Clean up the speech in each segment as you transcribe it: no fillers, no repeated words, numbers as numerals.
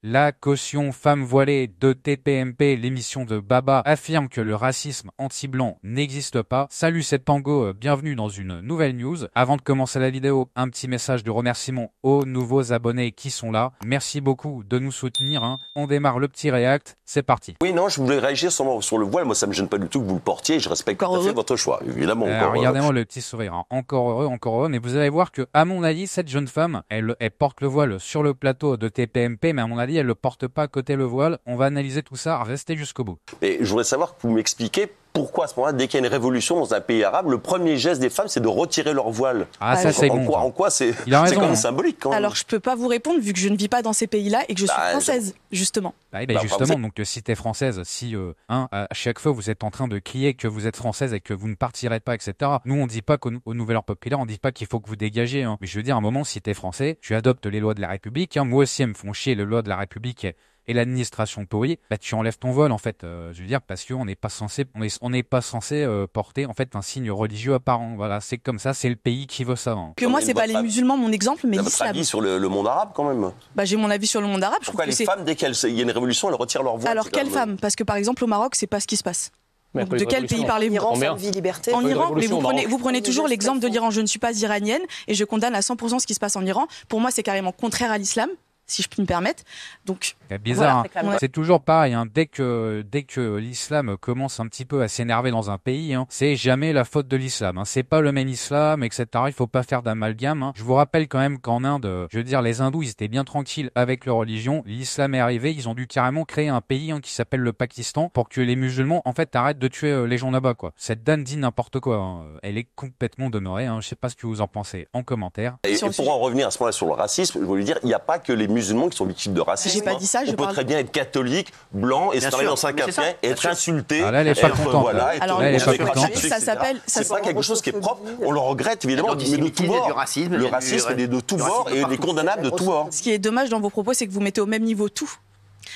La caution femme voilée de TPMP, l'émission de Baba, affirme que le racisme anti-blanc n'existe pas. Salut, c'est Tango, bienvenue dans une nouvelle news. Avant de commencer la vidéo, un petit message de remerciement aux nouveaux abonnés qui sont là. Merci beaucoup de nous soutenir, hein. On démarre le petit react, c'est parti. Oui, non, je voulais réagir sur le voile. Moi, ça me gêne pas du tout que vous le portiez. Je respecte tout à fait votre choix, évidemment. Regardez-moi le petit sourire, hein. Encore heureux. Mais vous allez voir que, à mon avis, cette jeune femme, elle porte le voile sur le plateau de TPMP, mais à mon avis, elle le porte pas côté le voile. On va analyser tout ça, restez jusqu'au bout. Mais je voudrais savoir que vous m'expliquez pourquoi à ce moment-là, dès qu'il y a une révolution dans un pays arabe, le premier geste des femmes, c'est de retirer leur voile. Ah, ça c'est bon. En quoi c'est quand même symbolique quand même. Alors je peux pas vous répondre vu que je ne vis pas dans ces pays-là et que je suis française, justement. Justement, donc si t'es française, si à chaque fois vous êtes en train de crier que vous êtes française et que vous ne partirez pas, etc. Nous on dit pas qu'au Nouvel Ordre Populaire, on dit pas qu'il faut que vous dégagiez. Hein. Mais je veux dire, à un moment, si t'es français, tu adoptes les lois de la République. Hein. Moi aussi, elles me font chier les lois de la République. Et l'administration pourrie, tu enlèves ton voile en fait. Je veux dire parce qu'on n'est pas censé, porter en fait un signe religieux apparent. Voilà, c'est comme ça, c'est le pays qui veut ça. Hein. Que moi, c'est pas les musulmans mon exemple, mais l'islam. Votre avis sur le monde arabe quand même. J'ai mon avis sur le monde arabe. Pourquoi les femmes, dès qu'il y a une révolution, elles retirent leur voile? Alors quelles femmes? Parce que par exemple au Maroc, c'est pas ce qui se passe. Donc, de quel pays parlez-vous? En Iran, vie, liberté. En Iran, mais vous prenez toujours l'exemple de l'Iran. Je ne suis pas iranienne et je condamne à 100% ce qui se passe en Iran. Pour moi, c'est carrément contraire à l'islam, si je puis me permettre. Donc, c'est bizarre, voilà. Hein. C'est toujours pareil, hein. Dès que l'islam commence un petit peu à s'énerver dans un pays, hein, c'est jamais la faute de l'islam. Hein. C'est pas le même islam, etc. Il faut pas faire d'amalgame. Hein. Je vous rappelle quand même qu'en Inde, je veux dire, les hindous, ils étaient bien tranquilles avec leur religion. L'islam est arrivé, ils ont dû carrément créer un pays qui s'appelle le Pakistan pour que les musulmans, en fait, arrêtent de tuer les gens là-bas, quoi. Cette dame dit n'importe quoi. Hein. Elle est complètement demeurée. Hein. Je sais pas ce que vous en pensez en commentaire. Et pour en revenir à ce moment-là sur le racisme, je veux lui dire, il n'y a pas que les musulmans qui sont victimes de racisme. J'ai pas dit ça. On peut très bien être catholique, blanc, et se travailler dans un café, et être insulté. Ah là, elle est pas contente. Alors, ça s'appelle. C'est pas quelque chose qui est propre. On le regrette évidemment, mais de tout bord. Le racisme est de tout bord et il est condamnable de tout bord. Ce qui est dommage dans vos propos, c'est que vous mettez au même niveau tout.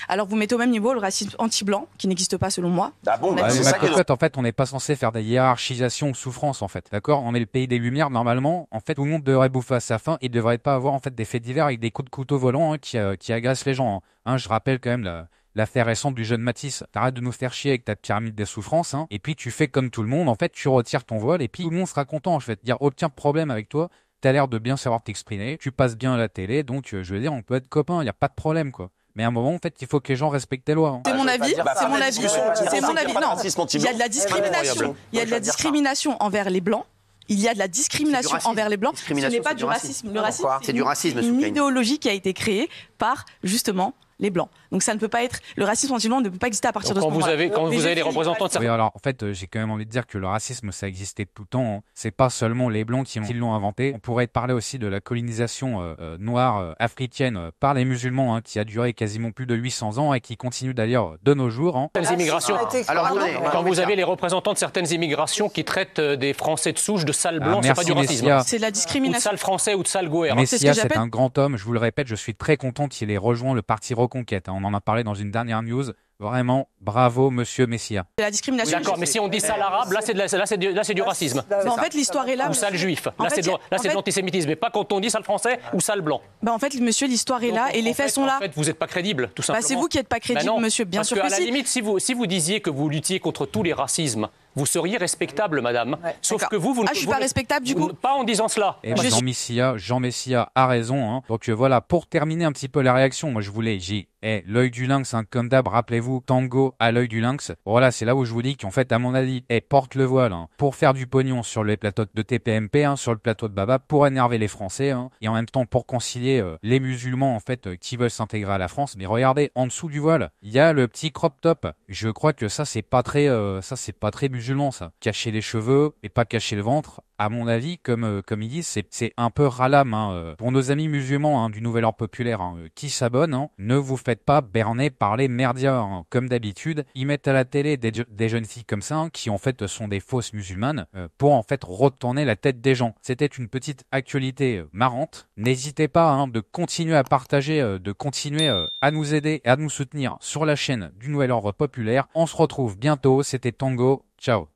Alors vous mettez au même niveau le racisme anti-blanc, qui n'existe pas selon moi. Ah bon, en fait, on n'est pas censé faire des hiérarchisations ou souffrances, en fait. D'accord? On est le pays des Lumières, normalement. En fait, tout le monde devrait bouffer à sa faim et devrait pas avoir, en fait, des faits divers avec des coups de couteau volants qui agressent les gens. Hein. Je rappelle quand même l'affaire récente du jeune Matisse. T'arrêtes de nous faire chier avec ta pyramide des souffrances, hein. Et puis tu fais comme tout le monde, en fait, tu retires ton voile et puis tout le monde sera content. Je vais te dire, aucun problème avec toi. T'as l'air de bien savoir t'exprimer. Tu passes bien à la télé, donc je veux dire, on peut être copains. Y a pas de problème, quoi. Mais à un moment, en fait, il faut que les gens respectent les lois. Hein. C'est mon avis. Non, il y a de la discrimination. Il y a de la discrimination envers les blancs. Il y a de la discrimination envers les blancs. Ce n'est pas du racisme. Le racisme, c'est du racisme. Une idéologie qui a été créée par justement les blancs. Donc ça ne peut pas être, le racisme anti-blanc ne peut pas exister à partir de ce moment-là. Quand vous avez les représentants de certains... Oui, alors en fait, j'ai quand même envie de dire que le racisme, ça existait tout le temps. Hein. C'est pas seulement les blancs qui l'ont inventé. On pourrait parler aussi de la colonisation noire africaine par les musulmans, hein, qui a duré quasiment plus de 800 ans et qui continue d'ailleurs de nos jours. Hein. Les immigrations. Alors quand vous avez les représentants de certaines immigrations qui traitent des Français de souche de sales blancs, c'est pas du racisme. C'est de la discrimination. Ou de sales Français ou de sales Goer. Messia, c'est un grand homme. Je vous le répète, je suis très content qu'il ait rejoint le parti Reconquête. Hein. On en a parlé dans une dernière news. Vraiment, bravo, monsieur Messia. C'est la discrimination. D'accord, mais si on dit sale arabe, là c'est du racisme. En fait, l'histoire est là. Ou sale juif. Là c'est de l'antisémitisme. Mais pas quand on dit sale français ou sale blanc. En fait, monsieur, l'histoire est là et les faits sont là. En fait, vous n'êtes pas crédible, tout simplement. C'est vous qui n'êtes pas crédible, monsieur. Bien sûr que si. Parce qu'à la limite, si vous disiez que vous luttiez contre tous les racismes, vous seriez respectable, madame. Ouais, sauf que vous ne... je suis pas respectable, du coup. Pas en disant cela. Et Jean Messia a raison. Hein. Donc voilà, pour terminer un petit peu la réaction, moi je voulais, l'œil du lynx, hein, comme d'hab, rappelez-vous, Tango à l'œil du lynx. Voilà, c'est là où je vous dis qu'en fait, à mon avis, porte le voile hein, pour faire du pognon sur les plateaux de TPMP, hein, sur le plateau de Baba, pour énerver les Français, hein, et en même temps pour concilier les musulmans en fait qui veulent s'intégrer à la France. Mais regardez, en dessous du voile, il y a le petit crop top. Je crois que ça, c'est pas très musulman, ça. Cacher les cheveux et pas cacher le ventre. À mon avis, comme ils disent, c'est un peu ralam. Hein. Pour nos amis musulmans hein, du Nouvel Ordre Populaire qui s'abonnent, hein, ne vous faites pas berner par les merdias. Hein. Comme d'habitude, ils mettent à la télé des jeunes filles comme ça, hein, qui en fait sont des fausses musulmanes, pour en fait retourner la tête des gens. C'était une petite actualité marrante. N'hésitez pas hein, de continuer à partager, de continuer à nous aider et à nous soutenir sur la chaîne du Nouvel Ordre Populaire. On se retrouve bientôt. C'était Tango. Ciao.